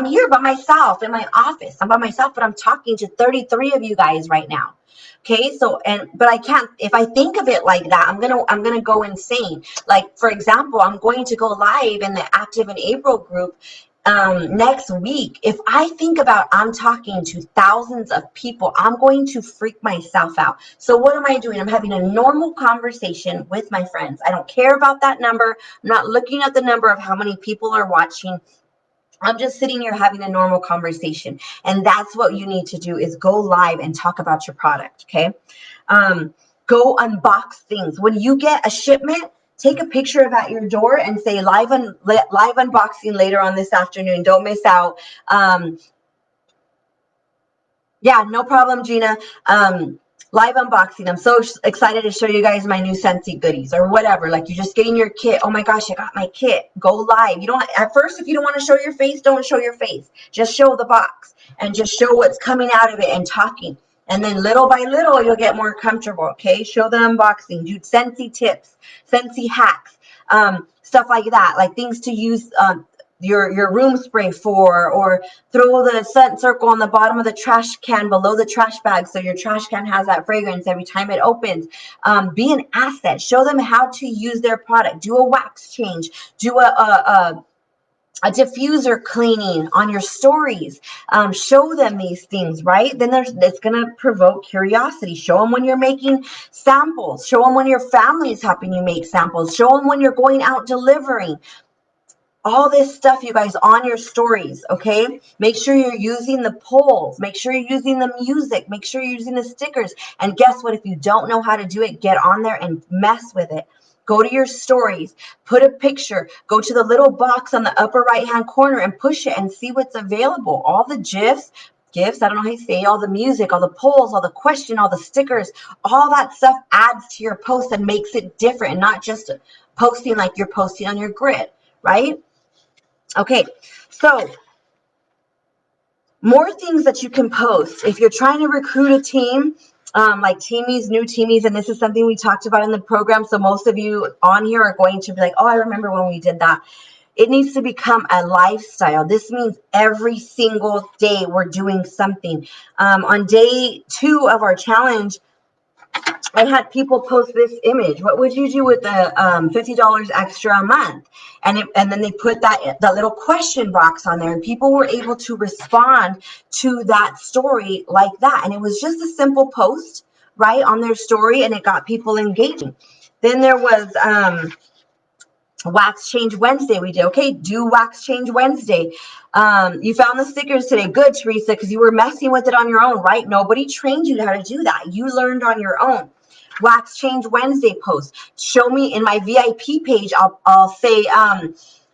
here by myself in my office. I'm by myself, but I'm talking to 33 of you guys right now. Okay, so but I can't, if I think of it like that, I'm gonna go insane. Like, for example, I'm going to go live in the Active in April group next week. If I think about I'm talking to thousands of people, I'm going to freak myself out. So what am I doing? I'm having a normal conversation with my friends. I don't care about that number. I'm not looking at the number of how many people are watching. I'm just sitting here having a normal conversation. And that's what you need to do, is go live and talk about your product. Okay. Go unbox things. When you get a shipment, take a picture of at your door and say live unboxing later on this afternoon. Don't miss out. Yeah, no problem, Gina. Live unboxing. I'm so excited to show you guys my new Scentsy goodies or whatever. Like, you're just getting your kit. Oh my gosh, I got my kit. Go live. You don't, at first, if you don't want to show your face, don't show your face. Just show the box and just show what's coming out of it and talking. And then little by little, you'll get more comfortable. Okay, show the unboxing. Do Scentsy tips, Scentsy hacks, stuff like that. Like things to use. Your room spray for, or throw the scent circle on the bottom of the trash can below the trash bag so your trash can has that fragrance every time it opens. Be an asset. Show them how to use their product. Do a wax change. Do a diffuser cleaning on your stories. Show them these things, right? Then it's going to provoke curiosity. Show them when you're making samples. Show them when your family is helping you make samples. Show them when you're going out delivering. All this stuff, you guys, on your stories. Okay, make sure you're using the polls, make sure you're using the music, make sure you're using the stickers. And guess what? If you don't know how to do it, get on there and mess with it. Go to your stories, put a picture, go to the little box on the upper right hand corner and push it and see what's available. All the gifs, I don't know how you say, all the music, all the polls, all the question, all the stickers, all that stuff adds to your post and makes it different, and not just posting like you're posting on your grid, right? Okay, so more things that you can post. If you're trying to recruit a team, like teamies, new teamies, and this is something we talked about in the program, so most of you on here are going to be like, oh, I remember when we did that. It needs to become a lifestyle. This means every single day we're doing something. On day 2 of our challenge, I had people post this image. What would you do with the $50 extra a month? And then they put that little question box on there, and people were able to respond to that story like that. And it was just a simple post, right, on their story, and it got people engaging. Then there was Wax Change Wednesday. We did, okay, do Wax Change Wednesday. You found the stickers today. Good, Teresa, because you were messing with it on your own, right? Nobody trained you how to do that. You learned on your own. Wax Change Wednesday post. Show me in my VIP page. I'll say,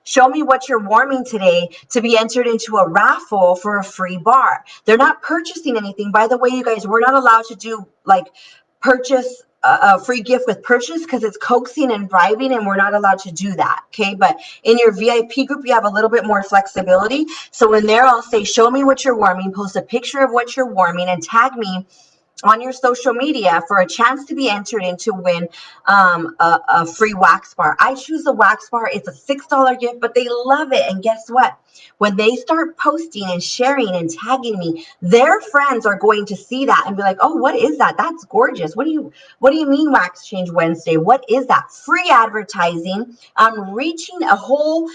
show me what you're warming today to be entered into a raffle for a free bar. They're not purchasing anything. By the way, you guys, we're not allowed to do like purchase a free gift with purchase because it's coaxing and bribing, and we're not allowed to do that. Okay, but in your VIP group, you have a little bit more flexibility. So in there, I'll say, show me what you're warming, post a picture of what you're warming, and tag me on your social media for a chance to be entered in to win a free wax bar. I choose a wax bar. It's a $6 gift, but they love it. And guess what? When they start posting and sharing and tagging me, their friends are going to see that and be like, oh, what is that? That's gorgeous. What do you mean Wax Change Wednesday? What is that? Free advertising. I'm reaching a whole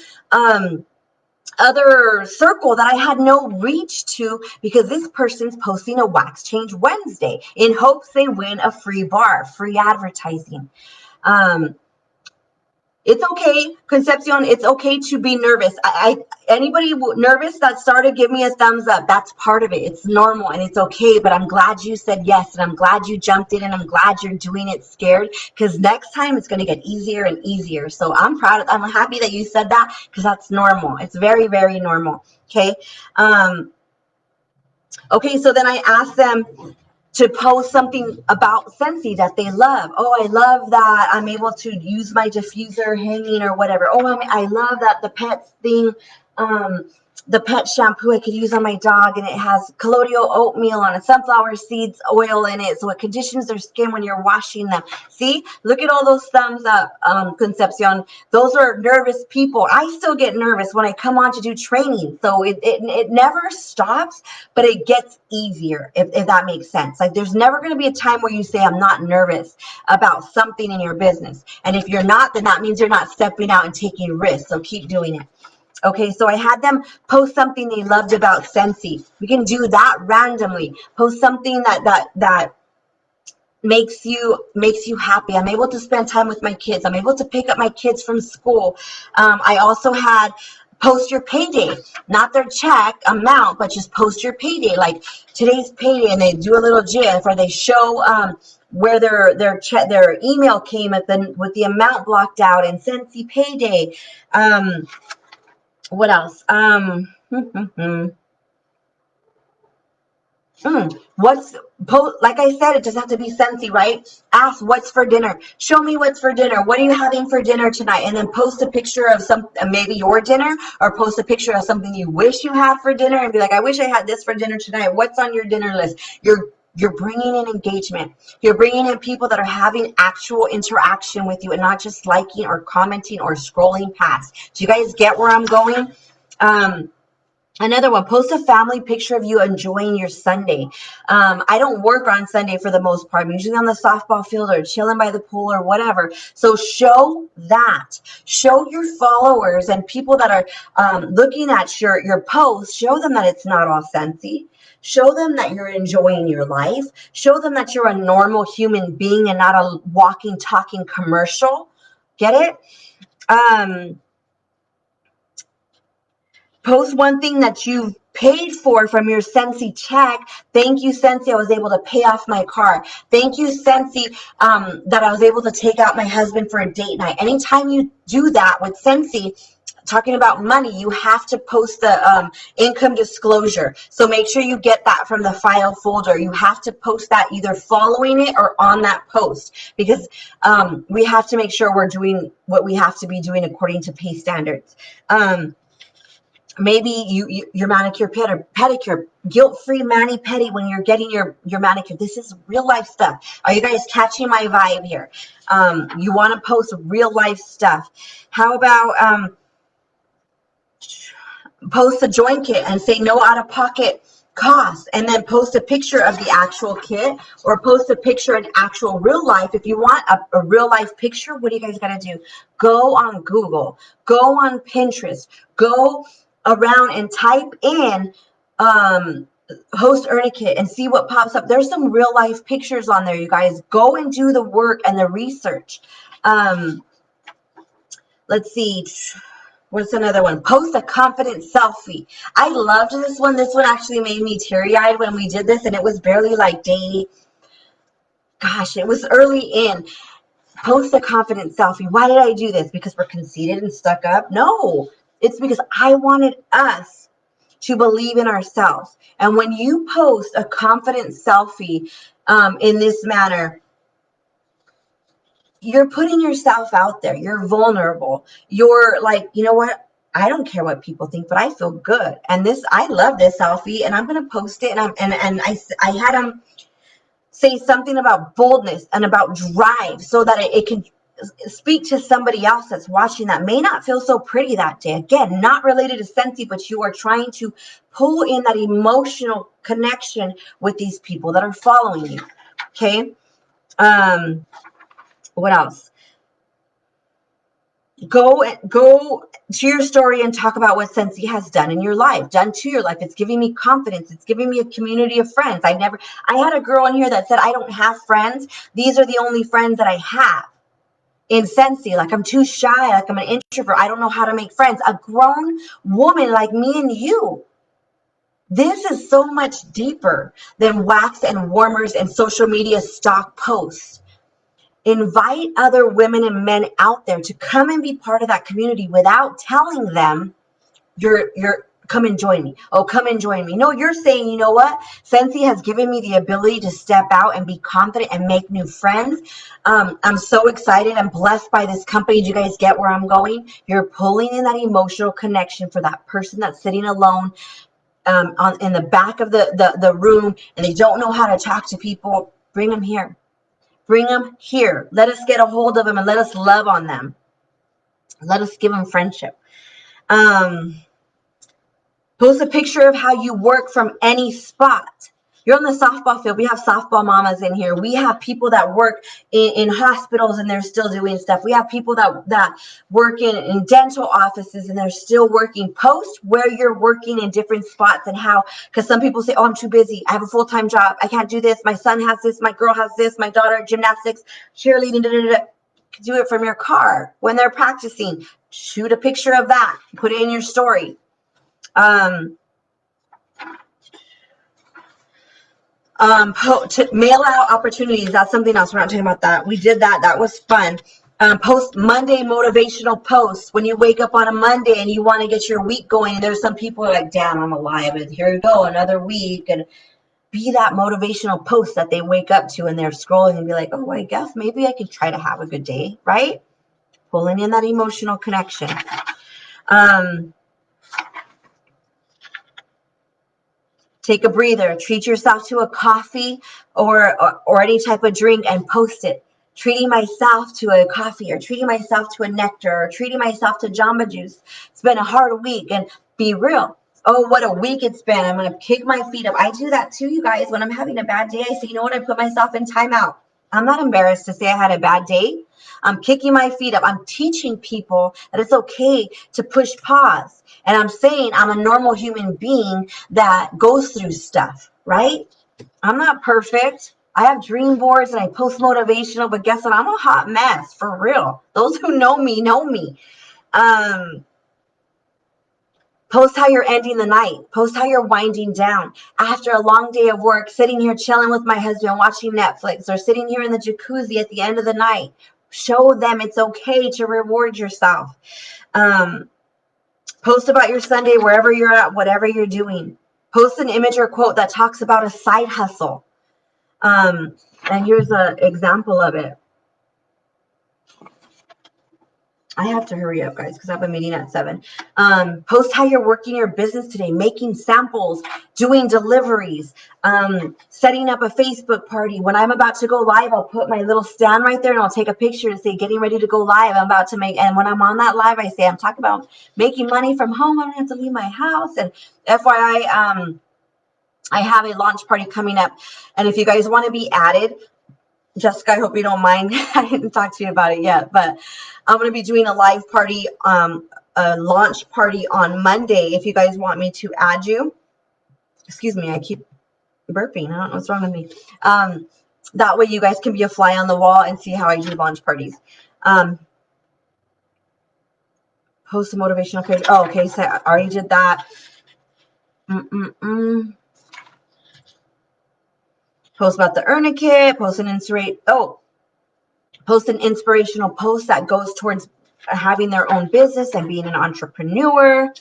other circle that I had no reach to because this person's posting a Wax Change Wednesday in hopes they win a free bar, free advertising. It's okay, Concepcion. It's okay to be nervous. Anybody nervous that started, give me a thumbs up. That's part of it. It's normal and it's okay. But I'm glad you said yes, and I'm glad you jumped in, and I'm glad you're doing it scared, because next time it's going to get easier and easier. So I'm proud. I'm happy that you said that, because that's normal. It's very, very normal. Okay. Okay. So then I asked them to post something about Scentsy that they love. Oh, I love that I'm able to use my diffuser hanging or whatever. Oh, I love that the pets thing, the pet shampoo I could use on my dog, and it has colloidal oatmeal on it, sunflower seeds oil in it, so it conditions their skin when you're washing them. See, look at all those thumbs up, Concepcion. Those are nervous people. I still get nervous when I come on to do training, so it never stops, but it gets easier, if that makes sense. Like, there's never going to be a time where you say, I'm not nervous about something in your business. And if you're not, then that means you're not stepping out and taking risks. So keep doing it. Okay, so I had them post something they loved about Scentsy. We can do that randomly. Post something that makes you happy. I'm able to spend time with my kids. I'm able to pick up my kids from school. I also had post your payday, not their check amount, but just post your payday. Like today's payday, and they do a little GIF, or they show where their email came with the amount blocked out, and Scentsy payday. What else? Like I said, it doesn't have to be Scentsy, right? Ask what's for dinner. Show me what's for dinner. What are you having for dinner tonight? And then post a picture of maybe your dinner, or post a picture of something you wish you had for dinner, and be like, I wish I had this for dinner tonight. What's on your dinner list? You're bringing in engagement. You're bringing in people that are having actual interaction with you, and not just liking or commenting or scrolling past. Do you guys get where I'm going? Another one, post a family picture of you enjoying your Sunday. I don't work on Sunday for the most part. I'm usually on the softball field or chilling by the pool or whatever. So show that. Show your followers and people that are looking at your post, show them that it's not all Scentsy. Show them that you're enjoying your life. Show them that you're a normal human being and not a walking, talking commercial. Get it? Post one thing that you've paid for from your Scentsy check. Thank you, Scentsy, I was able to pay off my car. Thank you, Scentsy, that I was able to take out my husband for a date night. Anytime you do that with Scentsy, talking about money, you have to post the income disclosure. So make sure you get that from the file folder. You have to post that either following it or on that post, because we have to make sure we're doing what we have to be doing according to pay standards. Maybe your manicure, pedicure, guilt-free mani-pedi when you're getting your manicure. This is real life stuff. Are you guys catching my vibe here? You want to post real life stuff. How about post a joint kit and say no out-of-pocket costs, and then post a picture of the actual kit, or post a picture in actual real life. If you want a real life picture, what do you guys got to do? Go on Google, go on Pinterest, go around and type in host earn a kit and see what pops up. There's some real life pictures on there, you guys. Go and do the work and the research. Let's see. What's another one? Post a confident selfie. I loved this one. This one actually made me teary-eyed when we did this, and it was barely like day. Gosh, it was early in. Post a confident selfie. Why did I do this? Because we're conceited and stuck up? No, it's because I wanted us to believe in ourselves. And when you post a confident selfie in this manner, you're putting yourself out there. You're vulnerable. You're like, you know what? I don't care what people think, but I feel good. And this, I love this selfie, and I'm going to post it. And I had them say something about boldness and about drive, so that it can speak to somebody else that's watching that may not feel so pretty that day. Again, not related to Scentsy, but you are trying to pull in that emotional connection with these people that are following you. Okay. What else? Go to your story and talk about what Scentsy has done in your life, done to your life. It's giving me confidence. It's giving me a community of friends. I had a girl in here that said, I don't have friends. These are the only friends that I have in Scentsy. Like, I'm too shy. Like, I'm an introvert. I don't know how to make friends. A grown woman like me and you. This is so much deeper than wax and warmers and social media stock posts. Invite other women and men out there to come and be part of that community without telling them you're come and join me. Oh, come and join me. No, you're saying, you know what? Scentsy has given me the ability to step out and be confident and make new friends. I'm so excited. I'm blessed by this company. Do you guys get where I'm going? You're pulling in that emotional connection for that person that's sitting alone in the back of the room, and they don't know how to talk to people. Bring them here. Bring them here. Let us get a hold of them and let us love on them. Let us give them friendship. Post a picture of how you work from any spot. You're on the softball field. We have softball mamas in here. We have people that work in hospitals and they're still doing stuff. We have people that work in dental offices and they're still working. Post where you're working in different spots and how, because some people say, oh, I'm too busy. I have a full-time job. I can't do this. My son has this. My girl has this. My daughter, gymnastics, cheerleading, do it from your car when they're practicing. Shoot a picture of that. Put it in your story. To mail out opportunities. That's something else. We're not talking about that. We did that. That was fun. Post Monday motivational posts. When you wake up on a Monday and you want to get your week going, and there's some people who are like, damn, I'm alive, and here we go, another week. And be that motivational post that they wake up to and they're scrolling and be like, oh, I guess maybe I could try to have a good day, right? Pulling in that emotional connection. Take a breather. Treat yourself to a coffee or any type of drink and post it. Treating myself to a coffee, or treating myself to a nectar, or treating myself to Jamba Juice. It's been a hard week, and be real. Oh, what a week it's been. I'm going to kick my feet up. I do that too, you guys. When I'm having a bad day, I say, you know what? I put myself in timeout. I'm not embarrassed to say I had a bad day. I'm kicking my feet up. I'm teaching people that it's okay to push pause. And I'm saying I'm a normal human being that goes through stuff, right? I'm not perfect. I have dream boards and I post motivational, but guess what? I'm a hot mess, for real. Those who know me know me. Post how you're ending the night. Post how you're winding down. After a long day of work, sitting here chilling with my husband, watching Netflix, or sitting here in the jacuzzi at the end of the night. Show them it's okay to reward yourself. Post about your Sunday, wherever you're at, whatever you're doing. Post an image or quote that talks about a side hustle. And here's an example of it. I have to hurry up, guys, because I have a meeting at 7. Post how you're working your business today, making samples, doing deliveries, setting up a Facebook party. When I'm about to go live, I'll put my little stand right there and I'll take a picture and say, getting ready to go live. I'm about to make, and when I'm on that live, I say, I'm talking about making money from home. I don't have to leave my house. And FYI, I have a launch party coming up. And if you guys want to be added, Jessica, I hope you don't mind. I didn't talk to you about it yet, but I'm going to be doing a live party, a launch party on Monday. If you guys want me to add you, excuse me, I keep burping. I don't know what's wrong with me. That way you guys can be a fly on the wall and see how I do launch parties. Post a motivational page. Oh, okay. So I already did that. Post about the Earn a Kit. Post an inspirational post that goes towards having their own business and being an entrepreneur.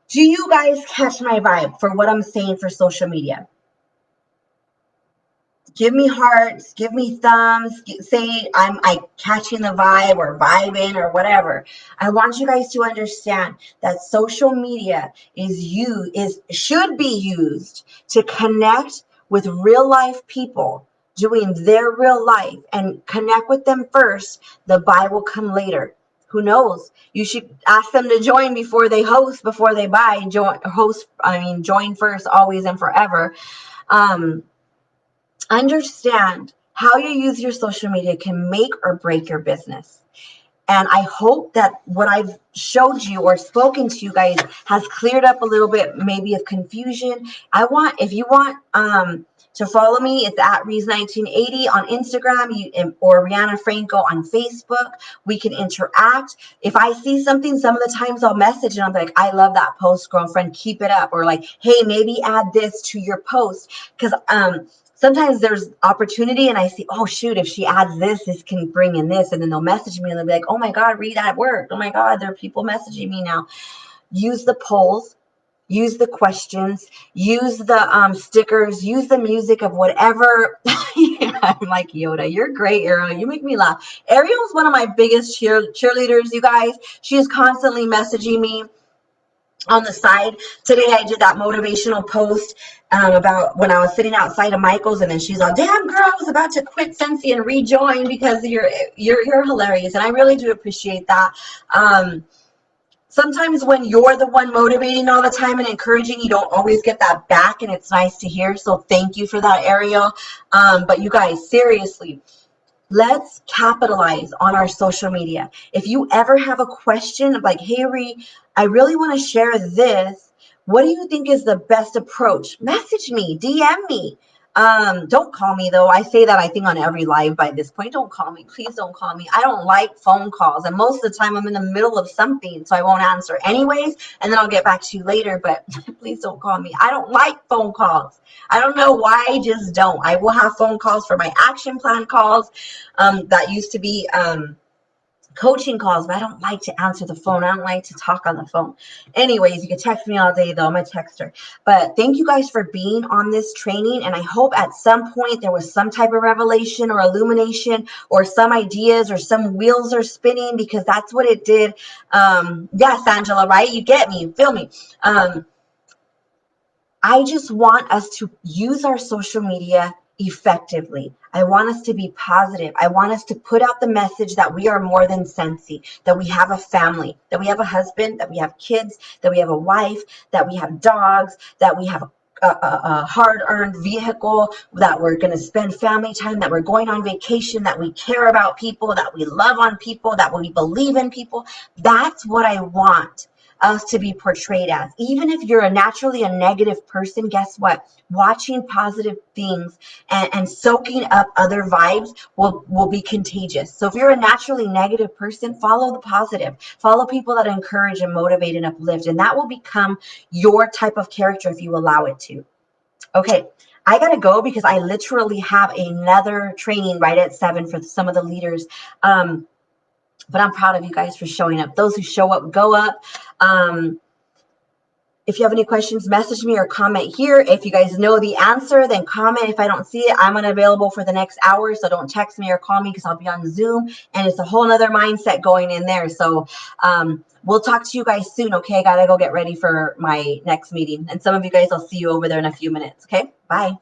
Do you guys catch my vibe for what I'm saying for social media? Give me hearts, give me thumbs, say I'm catching the vibe or vibing or whatever. I want you guys to understand that social media should be used to connect with real life people doing their real life, and connect with them first. The buy will come later. Who knows? You should ask them to join before they host, before they buy. Join first, always and forever. Understand how you use your social media can make or break your business. And I hope that what I've showed you or spoken to you guys has cleared up a little bit, maybe of confusion. If you want to follow me, it's at Reese1980 on Instagram, or Rihanna Franco on Facebook. We can interact. If I see something, some of the times I'll message and I'm like, I love that post, girlfriend, keep it up. Or like, hey, maybe add this to your post. Because sometimes there's opportunity and I see, oh shoot, if she adds this can bring in this. And then they'll message me and they'll be like, oh my God, Reed, that worked. Oh my God, there are people messaging me now. Use the polls, use the questions, use the stickers, use the music of whatever. Yeah, I'm like, Yoda, you're great, Ariel. You make me laugh. Ariel's one of my biggest cheerleaders, you guys. She is constantly messaging me on the side. Today I did that motivational post about when I was sitting outside of Michael's, and then she's all, damn girl, I was about to quit Scentsy and rejoin because you're hilarious. And I really do appreciate that. Sometimes when you're the one motivating all the time and encouraging, you don't always get that back, and it's nice to hear. So thank you for that, Ariel. But you guys, seriously, let's capitalize on our social media. If you ever have a question like, hey, Ree, I really want to share this. What do you think is the best approach? Message me, DM me. Don't call me though. I say that I think on every live by this point. Don't call me. Please don't call me. I don't like phone calls. And most of the time I'm in the middle of something, so I won't answer anyways. And then I'll get back to you later. But please don't call me. I don't like phone calls. I don't know why, I just don't. I will have phone calls for my action plan calls. That used to be coaching calls, but I don't like to answer the phone. I don't like to talk on the phone. Anyways, you can text me all day though. I'm a texter. But thank you guys for being on this training. And I hope at some point there was some type of revelation or illumination or some ideas or some wheels are spinning, because that's what it did. Yes, Angela, right? You get me. You feel me? I just want us to use our social media effectively. I want us to be positive. I want us to put out the message that we are more than Scentsy, that we have a family, that we have a husband, that we have kids, that we have a wife, that we have dogs, that we have a hard-earned vehicle, that we're going to spend family time, that we're going on vacation, that we care about people, that we love on people, that we believe in people. That's what I want us to be portrayed as. Even if you're naturally a negative person, guess what? Watching positive things and soaking up other vibes will be contagious. So if you're a naturally negative person, follow the positive. Follow people that encourage and motivate and uplift, and that will become your type of character if you allow it to. Okay, I gotta go because I literally have another training right at 7 for some of the leaders. But I'm proud of you guys for showing up. Those who show up, go up. If you have any questions, message me or comment here. If you guys know the answer, then comment. If I don't see it, I'm unavailable for the next hour. So don't text me or call me because I'll be on Zoom. And it's a whole nother mindset going in there. So we'll talk to you guys soon. Okay, I gotta go get ready for my next meeting. And some of you guys, I'll see you over there in a few minutes. Okay, bye.